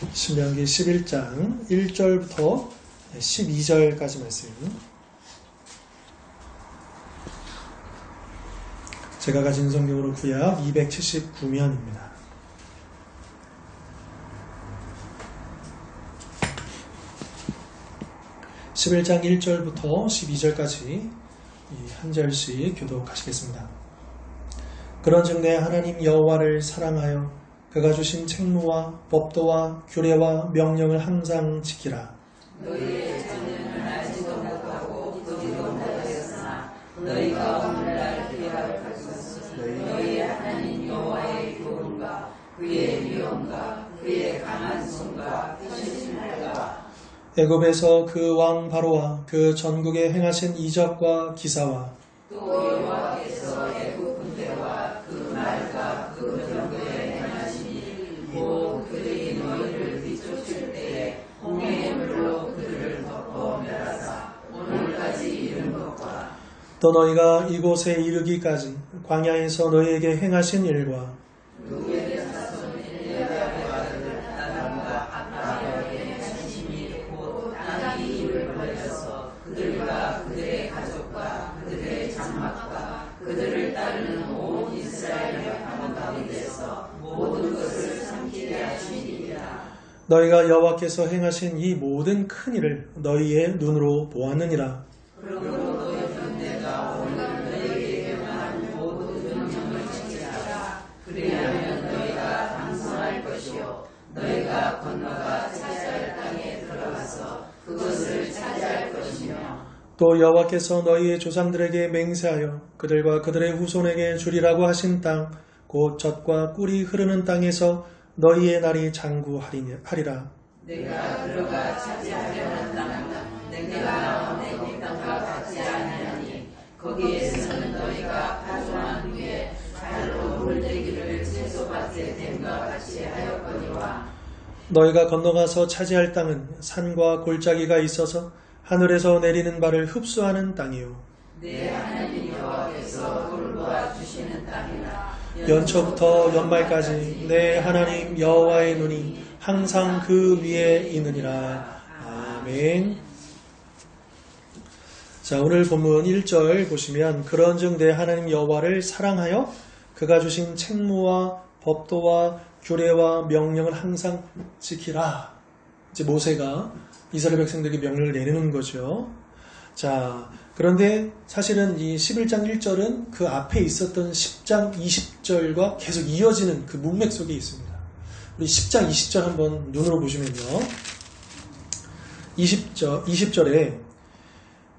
신명기 11장 1절부터 12절까지 말씀. 제가 가진 성경으로 구약 279면입니다. (11장) 1절부터 12절까지 한 절씩 교독하시겠습니다. 그런즉 내 하나님 여호와를 사랑하여 그가 주신 책무와 법도와 규례와 명령을 항상 지키라. 너희의 자녀는 알지도 못하고 듣지도 못하였으나 너희가 오늘날 기억할 것은 너희의 하나님 여호와의 교훈과 그의 위엄과 그의 강한 손과 크신 팔과 애굽에서 그 왕 바로와 그 전국에 행하신 이적과 기사와 또 여호와께서 애굽 군대와 그 말과 그 전국에 행하신 일, 곧 그들이 너희를 뒤쫓을 때에 홍해의 물로 그들을 덮어 멸하사 오늘까지 이른 것과 또 너희가 이곳에 이르기까지 광야에서 너희에게 행하신 일과 누구의 자손 엘리야의 아들 다단과 아비에게 행하신 일, 곧 땅이 입을 벌려서 그들과 그들의 가족과 그들의 장막과 그들을 따르는 온 이스라엘 혈통 가운데서 모든 것을 삼키게 하시니라. 너희가 여호와께서 행하신 이 모든 큰 일을 너희의 눈으로 보았느니라. 그러므로 너희는 내가 오늘 너희에게 명한 모든 명령을 지키라. 그리하면 너희가 당성할 것이요 너희가 건너가 차지할 땅에 들어가서 그것을 차지할 것이며 또 여호와께서 너희의 조상들에게 맹세하여 그들과 그들의 후손에게 주리라고 하신 땅 곧 젖과 꿀이 흐르는 땅에서 너희의 날이 장구하리라. 내가 들어가 차지하려는 땅은 내가 내 땅과 같지 아니하니 거기에서는 너희가 파종한 후에 칼로 물대기를 채소밭에 댐과 같이 하였거니와 너희가 건너가서 차지할 땅은 산과 골짜기가 있어서 하늘에서 내리는 바를 흡수하는 땅이요 내 하나님 여호와께서 돌보아 주시는 땅이라. 연초부터 연말까지 내 하나님 여호와의 눈이 항상 그 위에 있느니라. 아멘. 자, 오늘 본문 1절 보시면 그런즉 내 하나님 여호와를 사랑하여 그가 주신 책무와 법도와 규례와 명령을 항상 지키라. 이제 모세가 이스라엘 백성들에게 명령을 내리는 거죠. 자, 그런데 사실은 이 11장 1절은 그 앞에 있었던 10장 20절과 계속 이어지는 그 문맥 속에 있습니다. 우리 10장 20절 한번 눈으로 보시면요. 20절에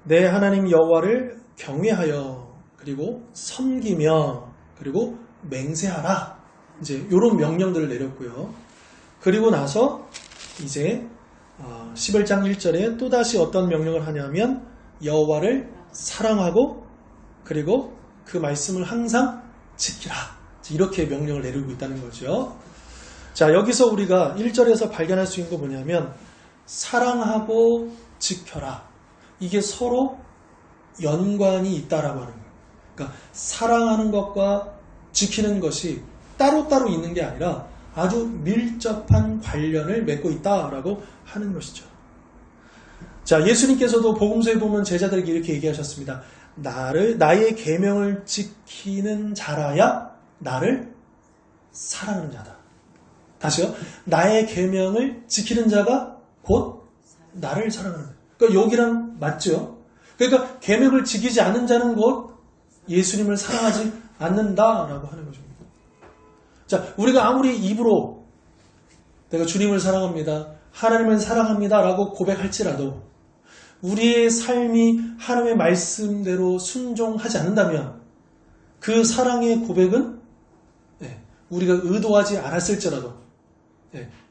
내 하나님 여호와를 경외하여 그리고 섬기며 그리고 맹세하라. 이제 이런 명령들을 내렸고요. 그리고 나서 이제 11장 1절에 또다시 어떤 명령을 하냐면 여호와를 사랑하고 그리고 그 말씀을 항상 지키라. 이렇게 명령을 내리고 있다는 거죠. 자, 여기서 우리가 1절에서 발견할 수 있는 거 뭐냐면 사랑하고 지켜라. 이게 서로 연관이 있다라고 하는 거예요. 그러니까 사랑하는 것과 지키는 것이 따로따로 있는 게 아니라 아주 밀접한 관련을 맺고 있다라고 하는 것이죠. 자, 예수님께서도 복음서에 보면 제자들에게 이렇게 얘기하셨습니다. 나의 계명을 지키는 자라야 나를 사랑하는 자다. 다시요. 나의 계명을 지키는 자가 곧 나를 사랑하는 자다. 그러니까 여기랑 맞죠? 그러니까 계명을 지키지 않는 자는 곧 예수님을 사랑하지 않는다라고 하는 거죠. 자, 우리가 아무리 입으로 내가 주님을 사랑합니다, 하나님을 사랑합니다 라고 고백할지라도 우리의 삶이 하나님의 말씀대로 순종하지 않는다면 그 사랑의 고백은 우리가 의도하지 않았을지라도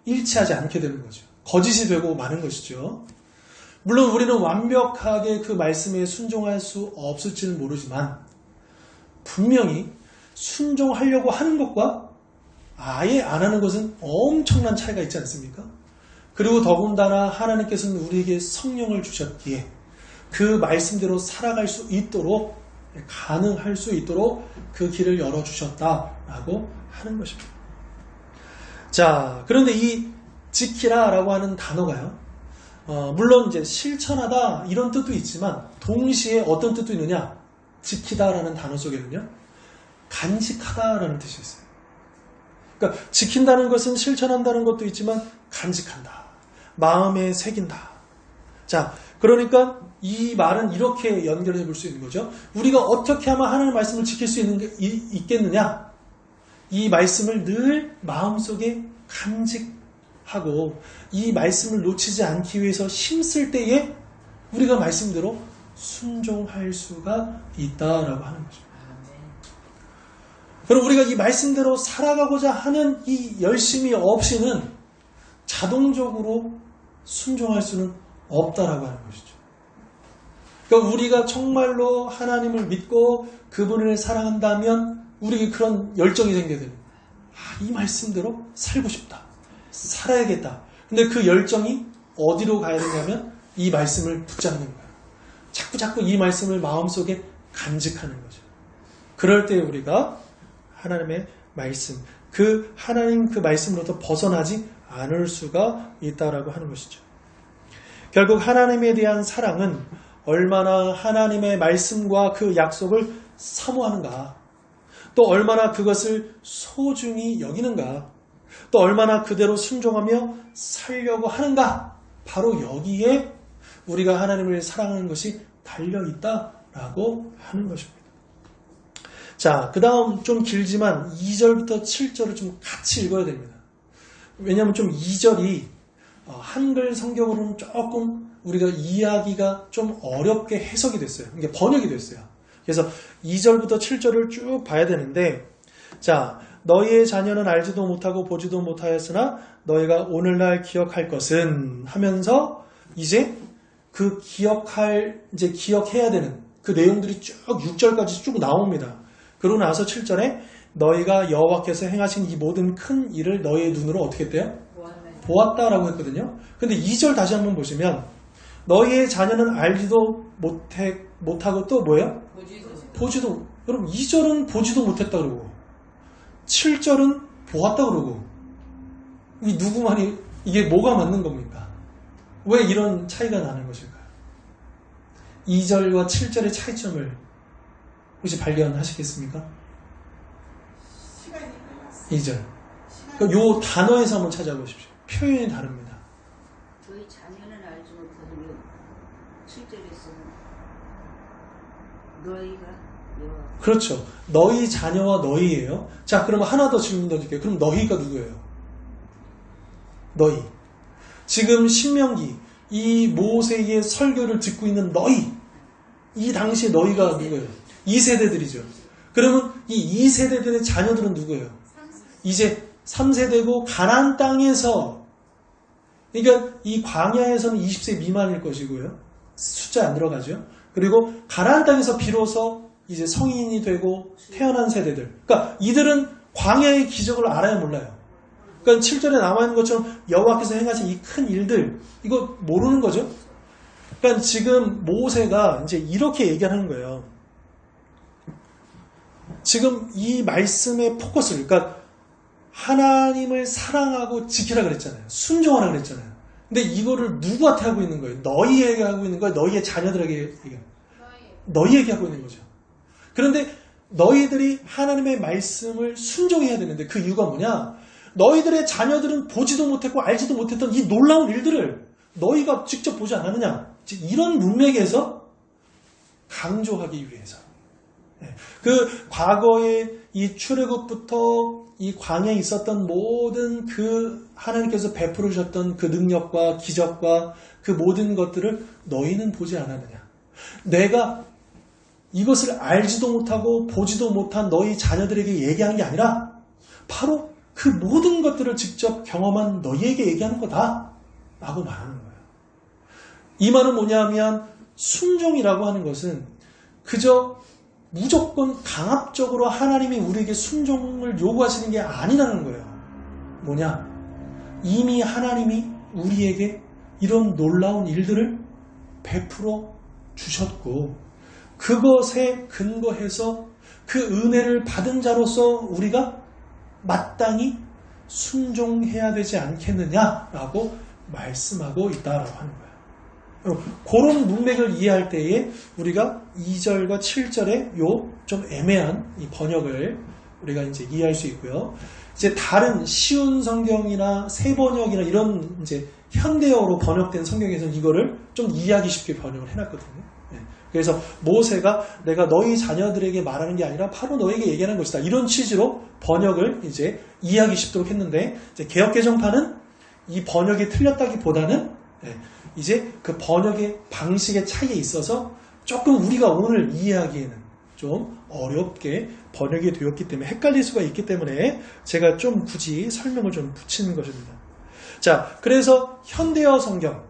일치하지 않게 되는 거죠. 거짓이 되고 마는 것이죠. 물론 우리는 완벽하게 그 말씀에 순종할 수 없을지는 모르지만 분명히 순종하려고 하는 것과 아예 안 하는 것은 엄청난 차이가 있지 않습니까? 그리고 더군다나 하나님께서는 우리에게 성령을 주셨기에 그 말씀대로 살아갈 수 있도록 가능할 수 있도록 그 길을 열어주셨다라고 하는 것입니다. 자, 그런데 이 지키라 라고 하는 단어가요. 물론 이제 실천하다 이런 뜻도 있지만 동시에 어떤 뜻도 있느냐? 지키다 라는 단어 속에는요. 간직하다 라는 뜻이 있어요. 그러니까 지킨다는 것은 실천한다는 것도 있지만 간직한다. 마음에 새긴다. 자, 그러니까 이 말은 이렇게 연결해 볼 수 있는 거죠. 우리가 어떻게 하면 하나님의 말씀을 지킬 수 있겠느냐? 이 말씀을 늘 마음속에 간직하고 이 말씀을 놓치지 않기 위해서 힘쓸 때에 우리가 말씀대로 순종할 수가 있다라고 하는 거죠. 그럼 우리가 이 말씀대로 살아가고자 하는 이 열심이 없이는 자동적으로 순종할 수는 없다라고 하는 것이죠. 그러니까 우리가 정말로 하나님을 믿고 그분을 사랑한다면 우리에게 그런 열정이 생겨야 됩니다. 이 말씀대로 살고 싶다. 살아야겠다. 근데 그 열정이 어디로 가야 되냐면 이 말씀을 붙잡는 거예요. 자꾸 이 말씀을 마음속에 간직하는 거죠. 그럴 때 우리가 하나님의 말씀, 하나님 그 말씀으로부터 벗어나지 않을 수가 있다라고 하는 것이죠. 결국 하나님에 대한 사랑은 얼마나 하나님의 말씀과 그 약속을 사모하는가, 또 얼마나 그것을 소중히 여기는가, 또 얼마나 그대로 순종하며 살려고 하는가, 바로 여기에 우리가 하나님을 사랑하는 것이 달려있다라고 하는 것입니다. 자, 그 다음 좀 길지만 2절부터 7절을 좀 같이 읽어야 됩니다. 왜냐하면 좀 2절이 한글 성경으로는 조금 우리가 이해하기가 좀 어렵게 해석이 됐어요. 이게 번역이 됐어요. 그래서 2절부터 7절을 쭉 봐야 되는데, 자, 너희의 자녀는 알지도 못하고 보지도 못하였으나 너희가 오늘날 기억할 것은 하면서 이제 기억해야 되는 그 내용들이 쭉 6절까지 쭉 나옵니다. 그러고 나서 7절에 너희가 여호와께서 행하신 이 모든 큰 일을 너희의 눈으로 어떻게 했대요? 보았다라고 했거든요. 근데 2절 다시 한번 보시면 너희의 자녀는 알지도 못하고 또 뭐예요? 보지도. 그럼 2절은 보지도 못했다 그러고 7절은 보았다 그러고 이 누구 말이 이게 뭐가 맞는 겁니까? 왜 이런 차이가 나는 것일까요? 2절과 7절의 차이점을 혹시 발견하시겠습니까? 2절. 요 단어에서 한번 찾아보십시오. 표현이 다릅니다. 너희 자녀는 알지 못하더니 7절에서는 너희가 그렇죠. 너희 자녀와 너희예요. 자, 그러면 하나 더 질문 드릴게요. 그럼 너희가 누구예요? 너희. 지금 신명기 이 모세의 설교를 듣고 있는 너희. 이 당시에 너희가 누구예요? 2세대들이죠. 그러면 이 2세대들의 자녀들은 누구예요? 이제 3세대고 가나안 땅에서, 그러니까 이 광야에서는 20세 미만일 것이고요. 숫자 안 들어가죠. 그리고 가나안 땅에서 비로소 이제 성인이 되고 태어난 세대들. 그러니까 이들은 광야의 기적을 알아야 몰라요. 그러니까 7절에 남아있는 것처럼 여호와께서 행하신 이 큰 일들, 이거 모르는 거죠. 그러니까 지금 모세가 이제 이렇게 얘기하는 거예요. 지금 이 말씀의 포커스를, 그러니까 하나님을 사랑하고 지키라 그랬잖아요. 순종하라 그랬잖아요. 근데 이거를 누구한테 하고 있는 거예요? 너희에게 하고 있는 거예요? 너희의 자녀들에게 너희에게 하고 있는 거죠. 그런데 너희들이 하나님의 말씀을 순종해야 되는데 그 이유가 뭐냐? 너희들의 자녀들은 보지도 못했고 알지도 못했던 이 놀라운 일들을 너희가 직접 보지 않았느냐? 이런 문맥에서 강조하기 위해서. 그 과거의 이 출애굽부터 이 광야에 있었던 모든 그 하나님께서 베풀어 주셨던 그 능력과 기적과 그 모든 것들을 너희는 보지 않았느냐? 내가 이것을 알지도 못하고 보지도 못한 너희 자녀들에게 얘기하는 게 아니라 바로 그 모든 것들을 직접 경험한 너희에게 얘기하는 거다 라고 말하는 거예요. 이 말은 뭐냐면 순종이라고 하는 것은 그저 무조건 강압적으로 하나님이 우리에게 순종을 요구하시는 게 아니라는 거예요. 뭐냐? 이미 하나님이 우리에게 이런 놀라운 일들을 베풀어 주셨고 그것에 근거해서 그 은혜를 받은 자로서 우리가 마땅히 순종해야 되지 않겠느냐라고 말씀하고 있다라고 하는 거예요. 그런 문맥을 이해할 때에 우리가 2절과 7절의 요 좀 애매한 이 번역을 우리가 이제 이해할 수 있고요. 이제 다른 쉬운 성경이나 새 번역이나 이런 이제 현대어로 번역된 성경에서는 이거를 좀 이해하기 쉽게 번역을 해놨거든요. 그래서 모세가 내가 너희 자녀들에게 말하는 게 아니라 바로 너에게 얘기하는 것이다. 이런 취지로 번역을 이제 이해하기 쉽도록 했는데 이제 개역개정판은 이 번역이 틀렸다기보다는 이제 그 번역의 방식의 차이에 있어서 조금 우리가 오늘 이해하기에는 좀 어렵게 번역이 되었기 때문에 헷갈릴 수가 있기 때문에 제가 좀 굳이 설명을 좀 붙이는 것입니다. 자, 그래서 현대어 성경,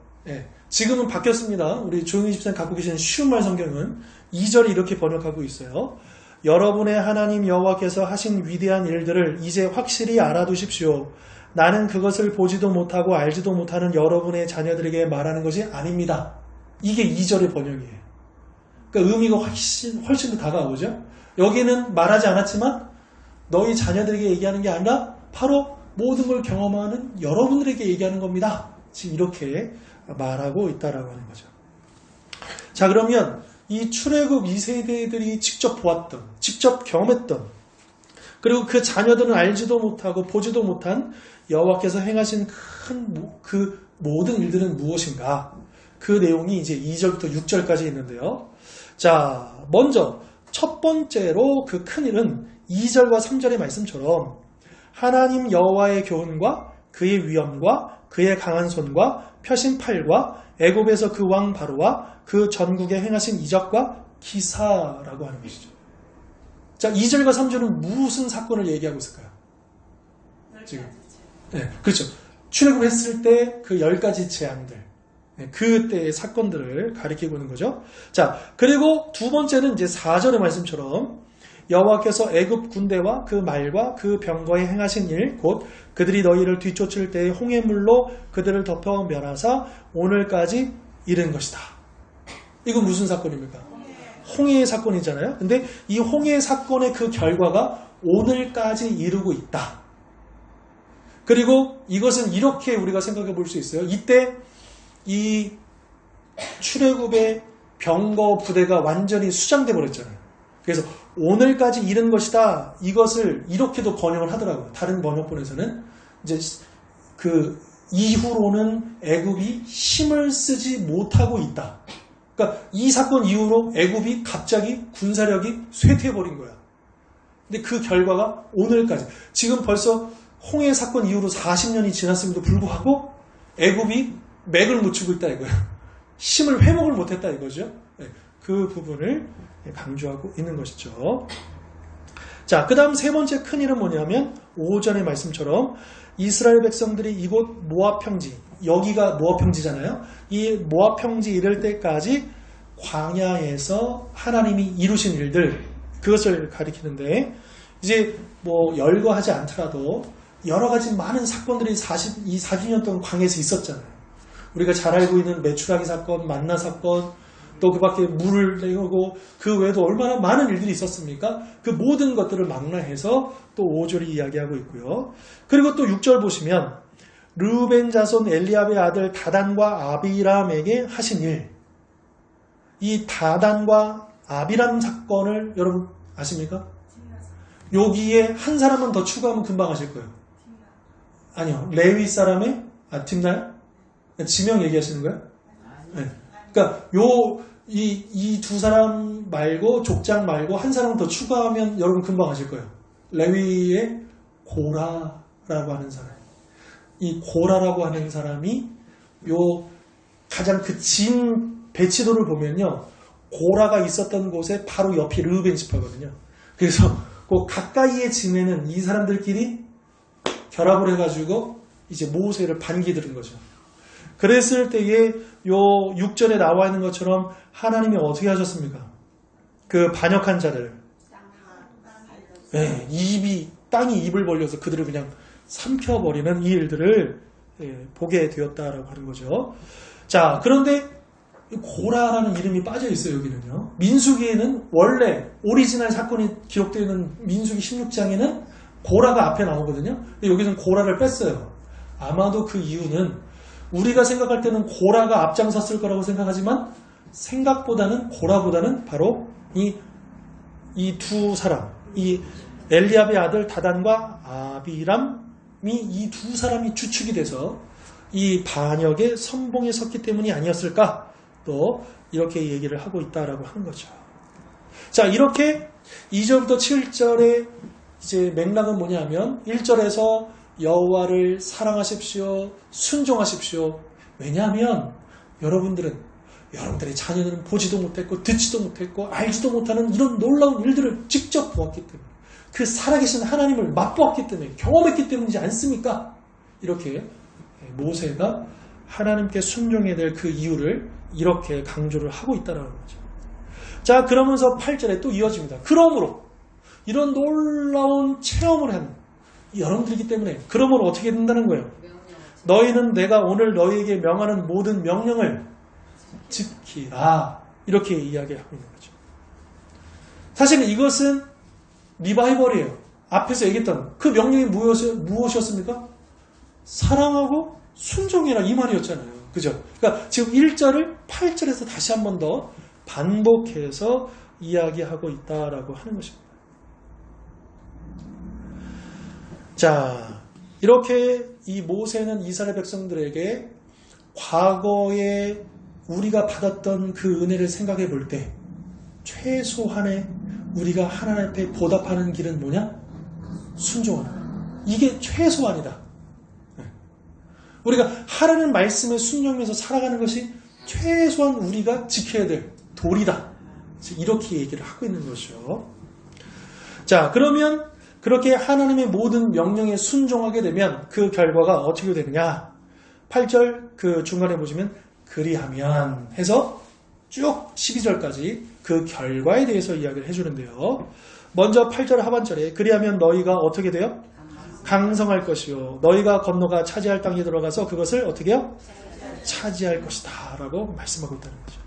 지금은 바뀌었습니다. 우리 조용히 집사님 갖고 계시는 쉬운 말 성경은 2절이 이렇게 번역하고 있어요. 여러분의 하나님 여호와께서 하신 위대한 일들을 이제 확실히 알아두십시오. 나는 그것을 보지도 못하고 알지도 못하는 여러분의 자녀들에게 말하는 것이 아닙니다. 이게 2절의 번역이에요. 그러니까 의미가 훨씬 더 다가오죠. 여기는 말하지 않았지만 너희 자녀들에게 얘기하는 게 아니라 바로 모든 걸 경험하는 여러분들에게 얘기하는 겁니다. 지금 이렇게 말하고 있다라고 하는 거죠. 자, 그러면 이 출애굽 2세대들이 직접 보았던, 직접 경험했던, 그리고 그 자녀들은 알지도 못하고 보지도 못한 여호와께서 행하신 그 모든 일들은 무엇인가? 그 내용이 이제 2절부터 6절까지 있는데요. 자, 먼저 첫 번째로 그 큰 일은 2절과 3절의 말씀처럼 하나님 여호와의 교훈과 그의 위엄과 그의 강한 손과 펴신 팔과 애굽에서 그 왕 바로와 그 전국에 행하신 이적과 기사라고 하는 것이죠. 자, 2절과 3절은 무슨 사건을 얘기하고 있을까요? 지금. 네, 그렇죠. 출애굽했을 때 그 10가지 재앙들. 그때의 사건들을 가리키고 있는 거죠. 자, 그리고 두 번째는 이제 4절의 말씀처럼 여호와께서 애굽 군대와 그 말과 그 병거에 행하신 일, 곧 그들이 너희를 뒤쫓을 때의 홍해물로 그들을 덮어 멸하사 오늘까지 이른 것이다. 이건 무슨 사건입니까? 홍해의 사건이잖아요. 근데 이 홍해의 사건의 그 결과가 오늘까지 이루고 있다. 그리고 이것은 이렇게 우리가 생각해 볼 수 있어요. 이때 이 출애굽의 병거 부대가 완전히 수장돼 버렸잖아요. 그래서 오늘까지 이른 것이다. 이것을 이렇게도 번역을 하더라고요. 다른 번역본에서는 이제 그 이후로는 애굽이 힘을 쓰지 못하고 있다. 그러니까 이 사건 이후로 애굽이 갑자기 군사력이 쇠퇴해 버린 거야. 근데 그 결과가 오늘까지 지금 벌써 홍해 사건 이후로 40년이 지났음에도 불구하고 애굽이 맥을 못 추고 있다 이거예요. 힘을 회복을 못했다 이거죠. 그 부분을 강조하고 있는 것이죠. 자, 그 다음 세 번째 큰 일은 뭐냐면 5절의 말씀처럼 이스라엘 백성들이 이곳 모압 평지, 여기가 모압 평지잖아요. 이 모압 평지 이를 때까지 광야에서 하나님이 이루신 일들, 그것을 가리키는데 이제 뭐 열거하지 않더라도 여러 가지 많은 사건들이 40년 동안 광야에서 있었잖아요. 우리가 잘 알고 있는 메추라기 사건, 만나 사건, 또 그 밖에 물을 내고 그 외에도 얼마나 많은 일들이 있었습니까? 그 모든 것들을 망라해서 또 5절이 이야기하고 있고요. 그리고 또 6절 보시면 르우벤 자손 엘리압의 아들 다단과 아비람에게 하신 일. 이 다단과 아비람 사건을 여러분 아십니까? 여기에 한 사람은 더 추가하면 금방 아실 거예요. 아니요. 레위 사람의 팀나요? 지명 얘기하시는 거예요? 네. 그러니까 이 두 사람 말고 족장 말고 한 사람 더 추가하면 여러분 금방 아실 거예요. 레위의 고라라고 하는 사람. 이 고라라고 하는 사람이 요 가장 그 진 배치도를 보면요. 고라가 있었던 곳에 바로 옆이 르우벤 지파거든요. 그래서 그 가까이에 지내는 이 사람들끼리 결합을 해가지고 이제 모세를 반기 들은 거죠. 그랬을 때에 요 6절에 나와 있는 것처럼 하나님이 어떻게 하셨습니까? 그 반역한 자들. 네, 땅이 입을 벌려서 그들을 그냥 삼켜버리는 이 일들을 보게 되었다라고 하는 거죠. 자, 그런데 고라라는 이름이 빠져 있어요, 여기는요. 민수기에는 원래 오리지널 사건이 기록되어 있는 민수기 16장에는 고라가 앞에 나오거든요. 근데 여기서는 고라를 뺐어요. 아마도 그 이유는 우리가 생각할 때는 고라가 앞장섰을 거라고 생각하지만 생각보다는 고라보다는 바로 이 두 사람, 이 엘리압의 아들 다단과 아비람이 이 두 사람이 주축이 돼서 이 반역의 선봉에 섰기 때문이 아니었을까? 또 이렇게 얘기를 하고 있다라고 하는 거죠. 자, 이렇게 2절부터 7절의 이제 맥락은 뭐냐면 1절에서 여호와를 사랑하십시오, 순종하십시오. 왜냐하면 여러분들의 자녀들은 보지도 못했고 듣지도 못했고 알지도 못하는 이런 놀라운 일들을 직접 보았기 때문에 그 살아계신 하나님을 맛보았기 때문에 경험했기 때문이지 않습니까? 이렇게 모세가 하나님께 순종해야 될 그 이유를 이렇게 강조를 하고 있다는 거죠. 자, 그러면서 8절에 또 이어집니다. 그러므로 이런 놀라운 체험을 하는 여러분들이기 때문에 그러므로 어떻게 된다는 거예요? 너희는 내가 오늘 너희에게 명하는 모든 명령을 지키라. 이렇게 이야기하고 있는 거죠. 사실 이것은 리바이벌이에요. 앞에서 얘기했던 그 명령이 무엇이었습니까? 사랑하고 순종해라 이 말이었잖아요. 그죠? 그러니까 지금 1절을 8절에서 다시 한 번 더 반복해서 이야기하고 있다라고 하는 것입니다. 자, 이렇게 이 모세는 이스라엘 백성들에게 과거에 우리가 받았던 그 은혜를 생각해 볼 때 최소한의 우리가 하나님 앞에 보답하는 길은 뭐냐? 순종하는. 이게 최소한이다. 우리가 하나님 말씀에 순종해서 살아가는 것이 최소한 우리가 지켜야 될 도리다. 이렇게 얘기를 하고 있는 것이죠. 자, 그러면 그렇게 하나님의 모든 명령에 순종하게 되면 그 결과가 어떻게 되느냐? 8절 그 중간에 보시면 그리하면 해서 쭉 12절까지 그 결과에 대해서 이야기를 해주는데요. 먼저 8절 하반절에 그리하면 너희가 어떻게 돼요? 강성할 것이요. 너희가 건너가 차지할 땅에 들어가서 그것을 어떻게 해요? 차지할 것이다 라고 말씀하고 있다는 거죠.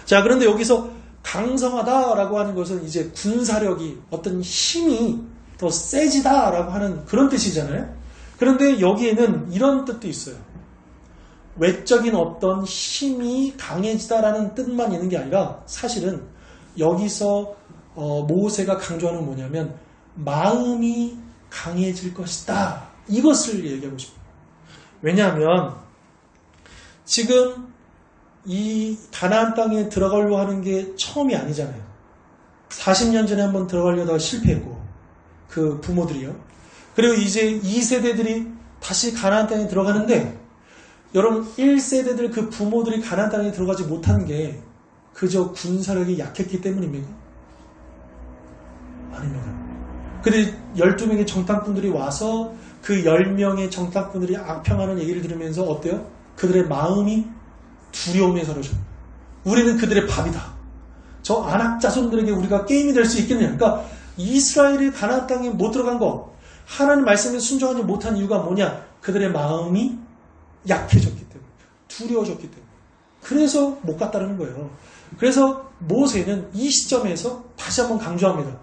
자, 그런데 여기서 강성하다라고 하는 것은 이제 군사력이 어떤 힘이 더 세지다라고 하는 그런 뜻이잖아요. 그런데 여기에는 이런 뜻도 있어요. 외적인 어떤 힘이 강해지다라는 뜻만 있는 게 아니라 사실은 여기서 모세가 강조하는 뭐냐면 마음이 강해질 것이다. 이것을 얘기하고 싶어요. 왜냐하면 지금 이 가나안 땅에 들어가려고 하는 게 처음이 아니잖아요. 40년 전에 한번 들어가려다가 실패했고 그 부모들이요. 그리고 이제 2세대들이 다시 가나안 땅에 들어가는데 여러분 1세대들 그 부모들이 가나안 땅에 들어가지 못한 게 그저 군사력이 약했기 때문입니까? 아닙니다. 근데 12명의 정탐꾼들이 와서 그 10명의 정탐꾼들이 악평하는 얘기를 들으면서 어때요? 그들의 마음이 두려움에 사로잡니다. 우리는 그들의 밥이다. 저 아낙 자손들에게 우리가 게임이 될 수 있겠냐. 그러니까 이스라엘이 가나안 땅에 못 들어간 거 하나님 말씀에 순종하지 못한 이유가 뭐냐. 그들의 마음이 약해졌기 때문에 두려워졌기 때문에 그래서 못 갔다는 거예요. 그래서 모세는 이 시점에서 다시 한번 강조합니다.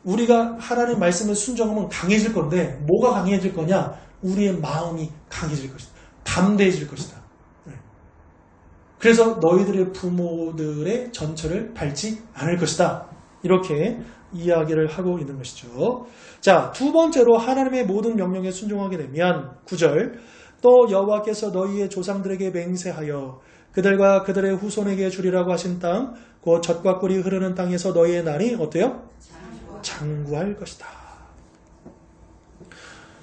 우리가 하나님 말씀에 순종하면 강해질 건데 뭐가 강해질 거냐? 우리의 마음이 강해질 것이다. 담대해질 것이다. 그래서 너희들의 부모들의 전철을 밟지 않을 것이다. 이렇게 이야기를 하고 있는 것이죠. 자, 두 번째로 하나님의 모든 명령에 순종하게 되면 9절 또 여호와께서 너희의 조상들에게 맹세하여 그들과 그들의 후손에게 주리라고 하신 땅 곧 젖과 꿀이 흐르는 땅에서 너희의 날이 어때요? 장구할 것이다.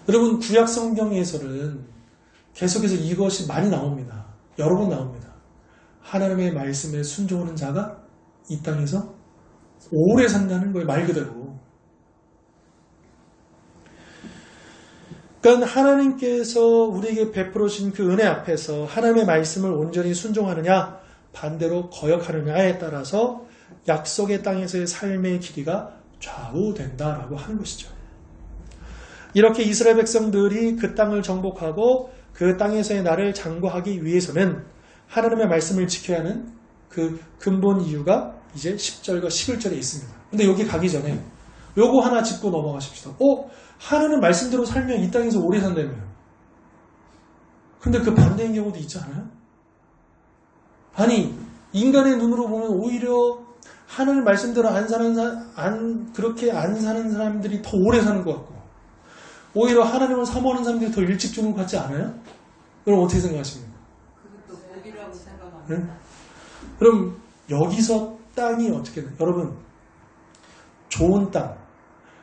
여러분 구약 성경에서는 계속해서 이것이 많이 나옵니다. 여러 번 나옵니다. 하나님의 말씀에 순종하는 자가 이 땅에서 오래 산다는 거예요. 말 그대로. 그러니까 하나님께서 우리에게 베풀어 주신 그 은혜 앞에서 하나님의 말씀을 온전히 순종하느냐 반대로 거역하느냐에 따라서 약속의 땅에서의 삶의 길이가 좌우된다라고 하는 것이죠. 이렇게 이스라엘 백성들이 그 땅을 정복하고 그 땅에서의 날을 장구하기 위해서는 하나님의 말씀을 지켜야 하는 그 근본 이유가 이제 10절과 11절에 있습니다. 근데 여기 가기 전에 요거 하나 짚고 넘어가십시다. 하나님 말씀대로 살면 이 땅에서 오래 산다며. 근데 그 반대인 경우도 있지 않아요? 아니, 인간의 눈으로 보면 오히려 하나님 말씀대로 그렇게 안 사는 사람들이 더 오래 사는 것 같고, 오히려 하나님을 사모하는 사람들이 더 일찍 죽는 것 같지 않아요? 여러분 어떻게 생각하십니까? 그것도 복이라고 생각합니다. 네? 그럼 여기서 땅이 어떻게 돼요? 여러분, 좋은 땅,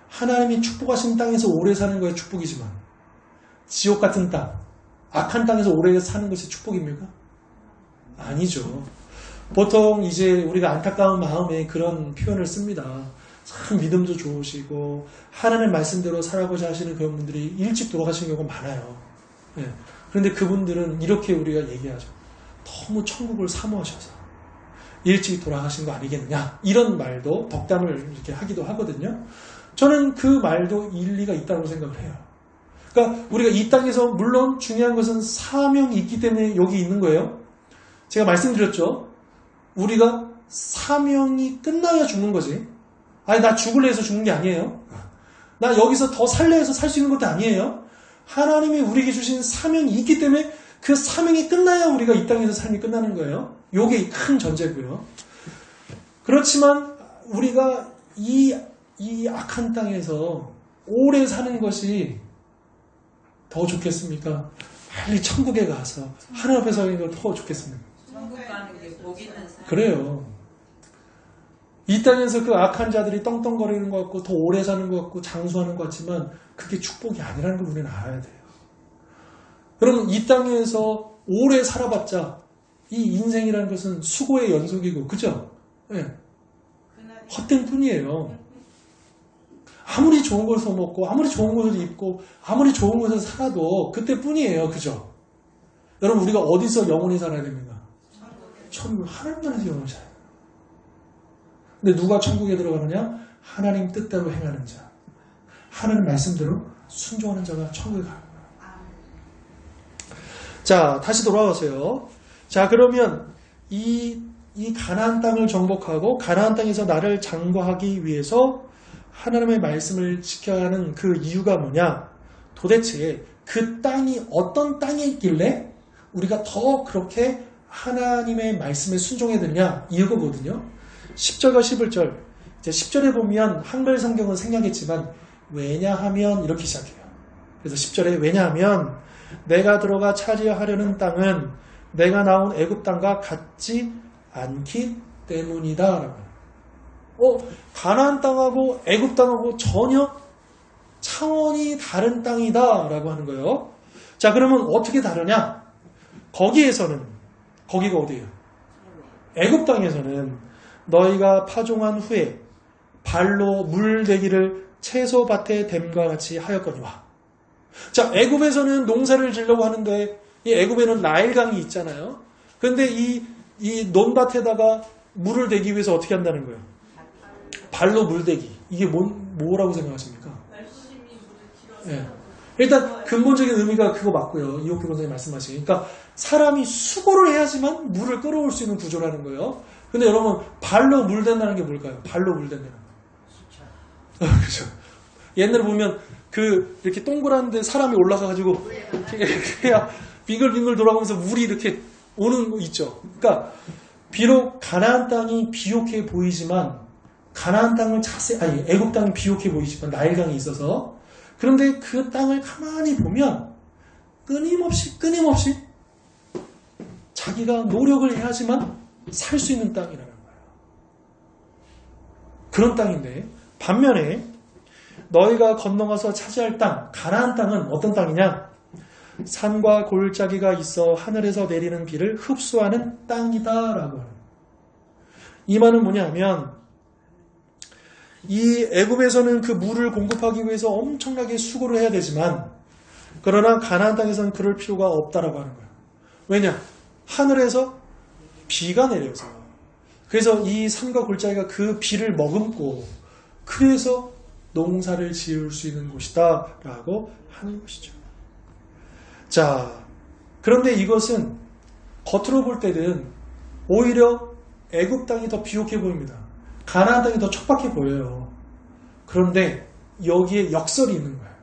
하나님이 축복하신 땅에서 오래 사는 것이 축복이지만 지옥 같은 땅, 악한 땅에서 오래 사는 것이 축복입니까? 아니죠. 보통 이제 우리가 안타까운 마음에 그런 표현을 씁니다. 참 믿음도 좋으시고 하나님 말씀대로 살아보자 하시는 그런 분들이 일찍 돌아가시는 경우가 많아요. 네. 그런데 그분들은 이렇게 우리가 얘기하죠. 너무 천국을 사모하셔서 일찍 돌아가신 거 아니겠느냐, 이런 말도 덕담을 이렇게 하기도 하거든요. 저는 그 말도 일리가 있다고 생각을 해요. 그러니까 우리가 이 땅에서 물론 중요한 것은 사명이 있기 때문에 여기 있는 거예요. 제가 말씀드렸죠. 우리가 사명이 끝나야 죽는 거지. 아니, 나 죽을래 해서 죽는 게 아니에요. 나 여기서 더 살려 해서 살 수 있는 것도 아니에요. 하나님이 우리에게 주신 사명이 있기 때문에 그 사명이 끝나야 우리가 이 땅에서 삶이 끝나는 거예요. 요게 큰 전제고요. 그렇지만 우리가 이 악한 땅에서 오래 사는 것이 더 좋겠습니까? 빨리 천국에 가서 하나님 앞에 서는 게 더 좋겠습니까? 천국 가는 게 복 있는 삶. 그래요. 이 땅에서 그 악한 자들이 떵떵거리는 것 같고 더 오래 사는 것 같고 장수하는 것 같지만 그게 축복이 아니라는 걸 우리는 알아야 돼요. 여러분, 이 땅에서 오래 살아봤자 이 인생이라는 것은 수고의 연속이고, 그죠? 네. 헛된 뿐이에요. 아무리 좋은 것을 먹고 아무리 좋은 것을 입고 아무리 좋은 것을 살아도 그때뿐이에요. 그죠? 여러분, 우리가 어디서 영원히 살아야 됩니까? 천국, 하나님 나라에서 영원히 살아야 돼요. 근데 누가 천국에 들어가느냐? 하나님 뜻대로 행하는 자, 하나님 말씀대로 순종하는 자가 천국에 가는 거예요. 자, 다시 돌아가세요. 자, 그러면 이 가나안 땅을 정복하고 가나안 땅에서 나를 장구하기 위해서 하나님의 말씀을 지켜야 하는 그 이유가 뭐냐? 도대체 그 땅이 어떤 땅이 있길래 우리가 더 그렇게 하나님의 말씀에 순종해야 되느냐? 이거거든요. 10절과 11절. 이제 10절에 보면 한글 성경은 생략했지만 왜냐하면 이렇게 시작해요. 그래서 10절에 왜냐하면 내가 들어가 차지하려는 땅은 내가 나온 애굽 땅과 같지 않기 때문이다. 가나안 땅하고 애굽 땅하고 전혀 차원이 다른 땅이다 라고 하는 거예요. 자, 그러면 어떻게 다르냐? 거기가 어디예요? 애굽 땅에서는 너희가 파종한 후에 발로 물대기를 채소밭에 댐과 같이 하였거니와. 자, 애굽에서는 농사를 지려고 하는데 이 애굽에는 나일강이 있잖아요. 그런데 이 논밭에다가 물을 대기 위해서 어떻게 한다는 거예요? 발로 물대기. 이게 뭐라고 생각하십니까? 네. 일단 근본적인 의미가 그거 맞고요. 이옥규 권사님 말씀하신. 그러니까 사람이 수고를 해야지만 물을 끌어올 수 있는 구조라는 거예요. 근데 여러분, 발로 물댄다는 게 뭘까요? 발로 물댄다는 거. 그렇죠. 옛날에 보면 이렇게 동그란 데 사람이 올라가가지고 이렇게 해야 빙글빙글 돌아가면서 물이 이렇게 오는 거 있죠. 그러니까 비록 가나안 땅이 비옥해 보이지만 가나안 땅을 애굽 땅이 비옥해 보이지만 나일강이 있어서, 그런데 그 땅을 가만히 보면 끊임없이 자기가 노력을 해야지만 살 수 있는 땅이라는 거예요. 그런 땅인데, 반면에 너희가 건너가서 차지할 땅, 가나안 땅은 어떤 땅이냐? 산과 골짜기가 있어 하늘에서 내리는 비를 흡수하는 땅이다라고 하는. 이 말은 뭐냐면 이 애굽에서는 그 물을 공급하기 위해서 엄청나게 수고를 해야 되지만, 그러나 가나안 땅에서는 그럴 필요가 없다라고 하는 거예요. 왜냐? 하늘에서 비가 내려서, 그래서 이 산과 골짜기가 그 비를 머금고 그래서 농사를 지을 수 있는 곳이다 라고 하는 것이죠. 자, 그런데 이것은 겉으로 볼 때는 오히려 애굽 땅이 더 비옥해 보입니다. 가나안 땅이 더 척박해 보여요. 그런데 여기에 역설이 있는 거예요.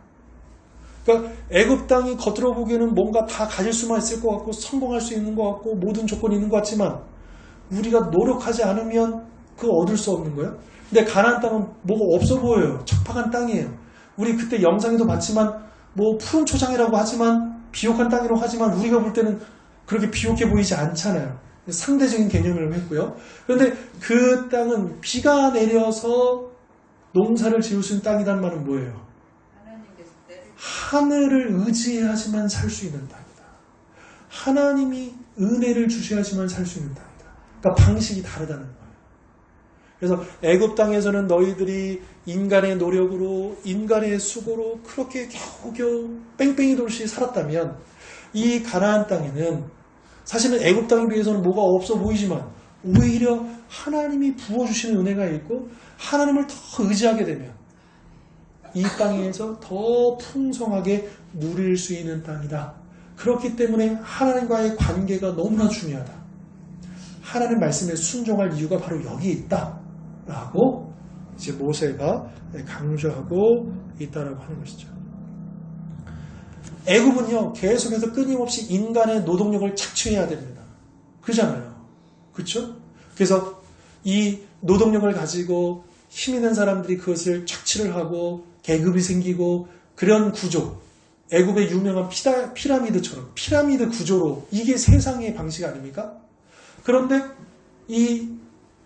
그러니까 애굽 땅이 겉으로 보기에는 뭔가 다 가질 수만 있을 것 같고 성공할 수 있는 것 같고 모든 조건이 있는 것 같지만 우리가 노력하지 않으면 그거 얻을 수 없는 거예요. 근데 가나안 땅은 뭐가 없어 보여요. 척박한 땅이에요. 우리 그때 영상에도 봤지만 뭐 푸른 초장이라고 하지만 비옥한 땅이라고 하지만 우리가 볼 때는 그렇게 비옥해 보이지 않잖아요. 상대적인 개념을 했고요. 그런데 그 땅은 비가 내려서 농사를 지을 수 있는 땅이란 말은 뭐예요? 하늘을 의지해야지만 살 수 있는 땅이다. 하나님이 은혜를 주셔야지만 살 수 있는 땅이다. 그러니까 방식이 다르다는 거예요. 그래서 애굽 땅에서는 너희들이 인간의 노력으로 인간의 수고로 그렇게 겨우겨우 뺑뺑이 돌듯이 살았다면 이 가나안 땅에는 사실은 애굽 땅에 비해서는 뭐가 없어 보이지만 오히려 하나님이 부어주시는 은혜가 있고 하나님을 더 의지하게 되면 이 땅에서 더 풍성하게 누릴 수 있는 땅이다. 그렇기 때문에 하나님과의 관계가 너무나 중요하다. 하나님 말씀에 순종할 이유가 바로 여기에 있다. 라고 이제 모세가 강조하고 있다라고 하는 것이죠. 애굽은요 계속해서 끊임없이 인간의 노동력을 착취해야 됩니다. 그러잖아요. 그렇죠? 그래서 이 노동력을 가지고 힘 있는 사람들이 그것을 착취를 하고 계급이 생기고 그런 구조, 애굽의 유명한 피라미드처럼 피라미드 구조로 이게 세상의 방식 아닙니까? 그런데 이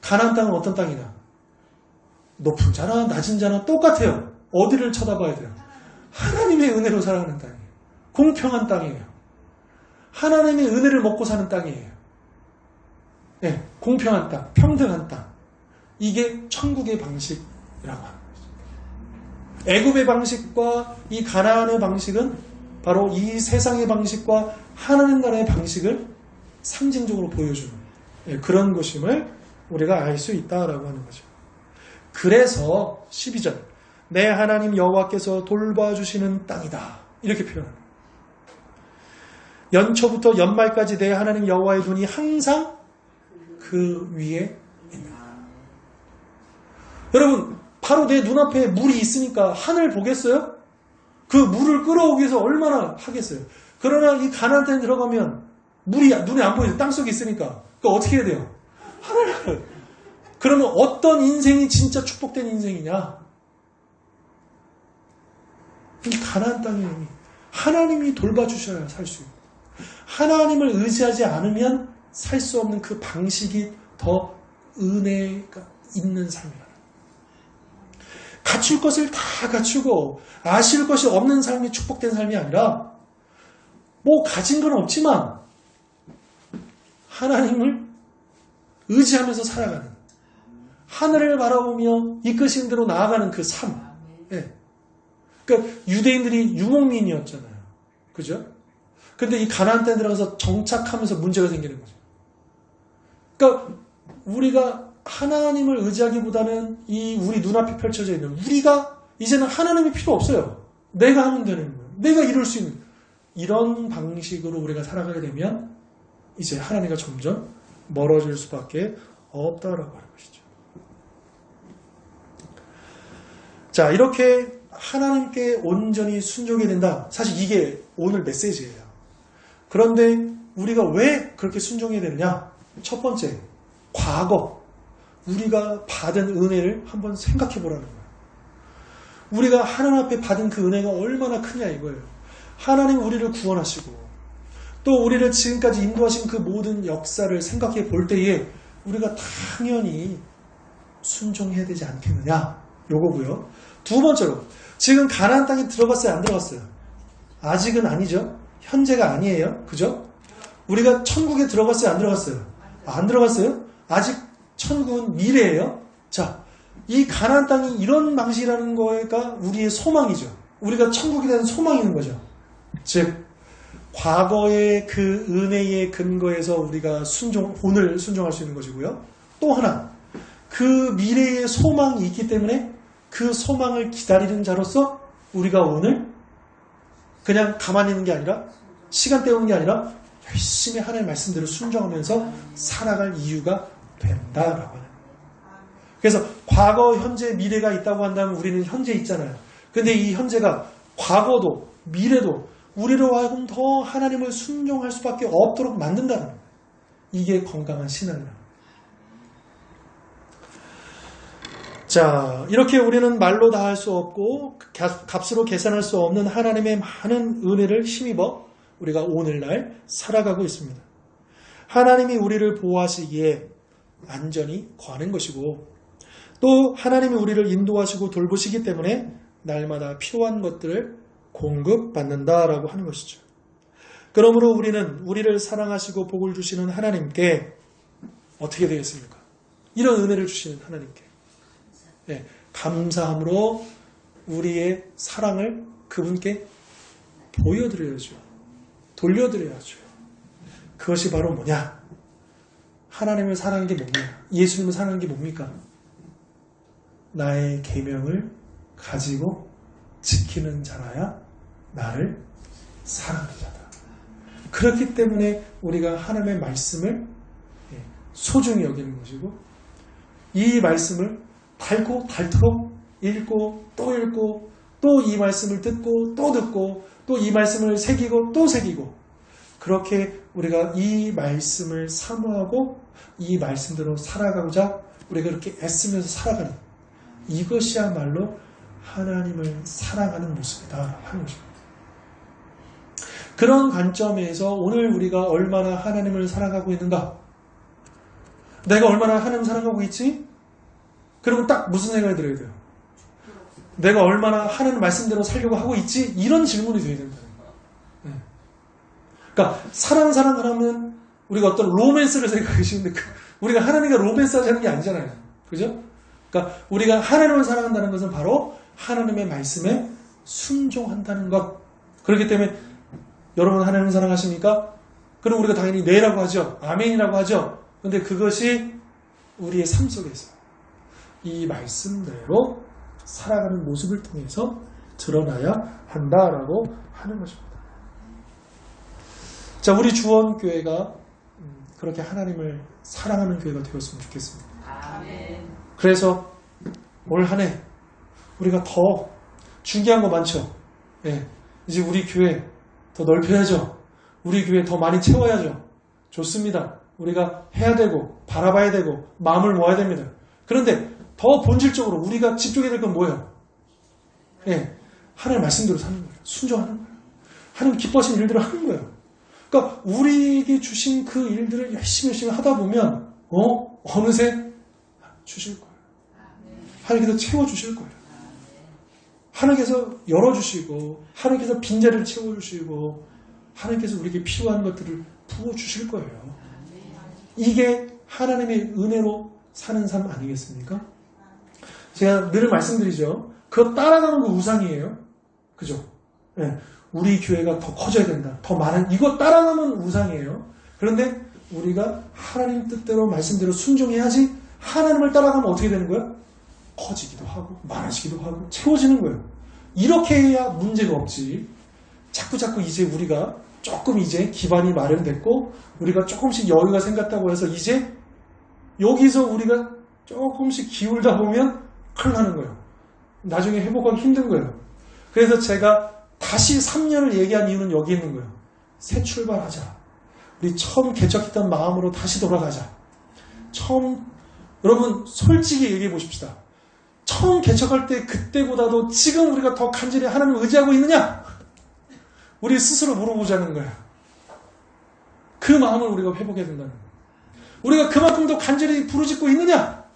가나안 땅은 어떤 땅이냐? 높은 자나 낮은 자나 똑같아요. 어디를 쳐다봐야 돼요? 하나님의 은혜로 살아가는 땅이에요. 공평한 땅이에요. 하나님의 은혜를 먹고 사는 땅이에요. 네, 공평한 땅, 평등한 땅. 이게 천국의 방식이라고 하는 거죠. 애굽의 방식과 이 가나안의 방식은 바로 이 세상의 방식과 하나님 나라의 방식을 상징적으로 보여주는 그런 것임을 우리가 알 수 있다라고 하는 거죠. 그래서 12절 내 하나님 여호와께서 돌봐주시는 땅이다. 이렇게 표현합니다. 연초부터 연말까지 내 하나님 여호와의 눈이 항상 그 위에 있다. 여러분 바로 내 눈앞에 물이 있으니까 하늘 보겠어요? 그 물을 끌어오기 위해서 얼마나 하겠어요? 그러나 이 가나안 땅에 들어가면 물이 눈에 안 보이죠. 땅속에 있으니까. 그러니까 어떻게 해야 돼요? 하늘. 그러면 어떤 인생이 진짜 축복된 인생이냐? 이 가나안 땅이 하나님이 돌봐주셔야 살 수 있고 하나님을 의지하지 않으면 살 수 없는 그 방식이 더 은혜가 있는 삶이라는 갖출 것을 다 갖추고 아쉬울 것이 없는 삶이 축복된 삶이 아니라 뭐 가진 건 없지만 하나님을 의지하면서 살아가는 하늘을 바라보며 이끄신 대로 나아가는 그 삶. 예. 그러니까 유대인들이 유목민이었잖아요. 그죠? 근데 이 가나안 땅에 들어가서 정착하면서 문제가 생기는 거죠. 그러니까 우리가 하나님을 의지하기보다는 이 우리 눈앞에 펼쳐져 있는 우리가 이제는 하나님이 필요 없어요. 내가 하면 되는 거예요. 내가 이룰 수 있는 이런 방식으로 우리가 살아가게 되면 이제 하나님과 점점 멀어질 수밖에 없다라고 하는 것이죠. 자, 이렇게 하나님께 온전히 순종해야 된다. 사실 이게 오늘 메시지예요. 그런데 우리가 왜 그렇게 순종해야 되느냐? 첫 번째, 과거 우리가 받은 은혜를 한번 생각해 보라는 거예요. 우리가 하나님 앞에 받은 그 은혜가 얼마나 크냐 이거예요. 하나님 우리를 구원하시고 또 우리를 지금까지 인도하신 그 모든 역사를 생각해 볼 때에 우리가 당연히 순종해야 되지 않겠느냐 요거고요. 두 번째로 지금 가나안 땅에 들어갔어요? 안 들어갔어요? 아직은 아니죠. 현재가 아니에요. 그죠? 우리가 천국에 들어갔어요? 안 들어갔어요? 안 들어갔어요? 아직 천국은 미래예요. 자, 이 가나안 땅이 이런 방식이라는 거가 우리의 소망이죠. 우리가 천국에 대한 소망이 있는 거죠. 즉 과거의 그 은혜의 근거에서 우리가 오늘 순종할 수 있는 것이고요. 또 하나 그 미래의 소망이 있기 때문에 그 소망을 기다리는 자로서 우리가 오늘 그냥 가만히 있는 게 아니라 시간 때우는 게 아니라 열심히 하나님의 말씀대로 순종하면서 살아갈 이유가 된다라고 하는. 그래서 과거, 현재, 미래가 있다고 한다면 우리는 현재 있잖아요. 근데 이 현재가 과거도 미래도 우리로 하여금 더 하나님을 순종할 수밖에 없도록 만든다는 거예요. 이게 건강한 신앙이에요. 자, 이렇게 우리는 말로 다 할 수 없고 값으로 계산할 수 없는 하나님의 많은 은혜를 힘입어 우리가 오늘날 살아가고 있습니다. 하나님이 우리를 보호하시기에 안전이 거하는 것이고 또 하나님이 우리를 인도하시고 돌보시기 때문에 날마다 필요한 것들을 공급받는다라고 하는 것이죠. 그러므로 우리는 우리를 사랑하시고 복을 주시는 하나님께 어떻게 되겠습니까? 이런 은혜를 주시는 하나님께 감사함으로 우리의 사랑을 그분께 보여드려야죠. 돌려드려야죠. 그것이 바로 뭐냐? 하나님을 사랑하는 게 뭡니까? 예수님을 사랑하는 게 뭡니까? 나의 계명을 가지고 지키는 자라야 나를 사랑하는 자다. 그렇기 때문에 우리가 하나님의 말씀을 소중히 여기는 것이고 이 말씀을 닳도록 읽고 또 이 말씀을 듣고 또 듣고 또 이 말씀을 새기고 또 새기고 그렇게 우리가 이 말씀을 사모하고 이 말씀대로 살아가고자 우리가 그렇게 애쓰면서 살아가는 이것이야말로 하나님을 사랑하는 모습이다 하는 것입니다. 그런 관점에서 오늘 우리가 얼마나 하나님을 사랑하고 있는가? 내가 얼마나 하나님을 사랑하고 있지? 그러면 딱 무슨 생각이 들어야 돼요? 내가 얼마나 하나님 말씀대로 살려고 하고 있지? 이런 질문이 돼야 된다는 거예요. 그러니까 사랑하면 우리가 어떤 로맨스를 생각하시는데 우리가 하나님과 로맨스 하자는 게 아니잖아요. 그죠? 그러니까 우리가 하나님을 사랑한다는 것은 바로 하나님의 말씀에 순종한다는 것. 그렇기 때문에 여러분 하나님을 사랑하십니까? 그럼 우리가 당연히 네라고 하죠. 아멘이라고 하죠. 그런데 그것이 우리의 삶 속에서 이 말씀대로 살아가는 모습을 통해서 드러나야 한다라고 하는 것입니다. 자, 우리 주원교회가 그렇게 하나님을 사랑하는 교회가 되었으면 좋겠습니다. 아멘. 그래서 올 한 해 우리가 더 중요한 거 많죠. 이제 우리 교회 더 넓혀야죠. 우리 교회 더 많이 채워야죠. 좋습니다. 우리가 해야 되고 바라봐야 되고 마음을 모아야 됩니다. 그런데 더 본질적으로 우리가 집중해야 될 건 뭐예요? 하나님 말씀대로 사는 거예요. 순종하는 거예요. 하나님 기뻐하시는 일들을 하는 거예요. 그러니까 우리에게 주신 그 일들을 열심히 하다 보면 어느새 주실 거예요. 하나님께서 채워주실 거예요. 하나님께서 열어주시고 하나님께서 빈자리를 채워주시고 하나님께서 우리에게 필요한 것들을 부어주실 거예요. 이게 하나님의 은혜로 사는 삶 아니겠습니까? 제가 늘 말씀드리죠. 그거 따라가는 거 우상이에요. 그죠? 우리 교회가 더 커져야 된다. 더 많은 이거 따라가면 우상이에요. 그런데 우리가 하나님 뜻대로 말씀대로 순종해야지 하나님을 따라가면 어떻게 되는 거예요? 커지기도 하고 많아지기도 하고 채워지는 거예요. 이렇게 해야 문제가 없지. 자꾸 이제 우리가 조금 이제 기반이 마련됐고 우리가 조금씩 여유가 생겼다고 해서 이제 여기서 우리가 조금씩 기울다 보면 큰일 나는 거예요. 나중에 회복하기 힘든 거예요. 그래서 제가 다시 3년을 얘기한 이유는 여기 있는 거예요. 새 출발하자. 우리 처음 개척했던 마음으로 다시 돌아가자. 여러분 솔직히 얘기해 보십시다. 처음 개척할 때 그때보다도 지금 우리가 더 간절히 하나님을 의지하고 있느냐? 우리 스스로 물어보자는 거예요. 그 마음을 우리가 회복해야 된다는 거예요. 우리가 그만큼 더 간절히 부르짖고 있느냐?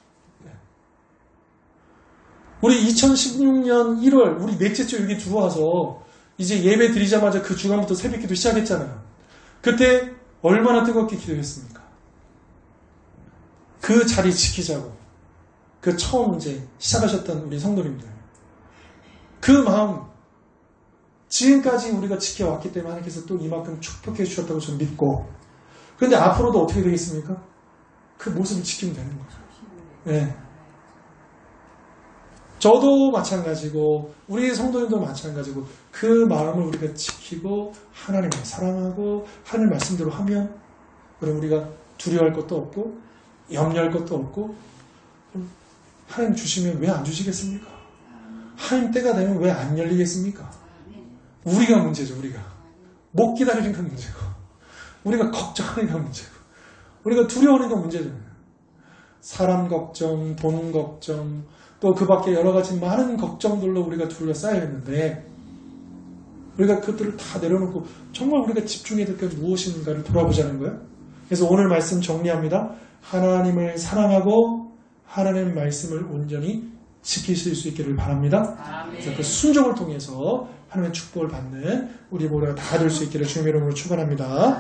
우리 2016년 1월 우리 넷째 주 여기 들어와서 이제 예배 드리자마자 그 주간부터 새벽기도 시작했잖아요. 그때 얼마나 뜨겁게 기도했습니까? 그 자리 지키자고. 그 처음 이제 시작하셨던 우리 성도님들. 그 마음 지금까지 우리가 지켜왔기 때문에 하나님께서 또 이만큼 축복해 주셨다고 저는 믿고 그런데 앞으로도 어떻게 되겠습니까? 그 모습을 지키면 되는 거죠. 저도 마찬가지고 우리 성도님도 마찬가지고 그 마음을 우리가 지키고 하나님을 사랑하고 하나님 말씀대로 하면 그럼 우리가 두려워할 것도 없고 염려할 것도 없고 하나님 주시면 왜 안 주시겠습니까? 하나님 때가 되면 왜 안 열리겠습니까? 우리가 문제죠. 우리가 못 기다리는 건 문제고, 우리가 걱정하는 건 문제고, 우리가 두려워하는 건 문제죠. 사람 걱정, 돈 걱정, 또 그 밖에 여러 가지 많은 걱정들로 우리가 둘러싸여 있는데, 우리가 그들을 다 내려놓고 정말 우리가 집중해야 될 게 무엇인가를 돌아보자는 거예요. 그래서 오늘 말씀 정리합니다. 하나님을 사랑하고 하나님의 말씀을 온전히 지키실 수 있기를 바랍니다. 그래서 그 순종을 통해서 하나님의 축복을 받는 우리 모두가 다 될 수 있기를 주님의 이름으로 축원합니다.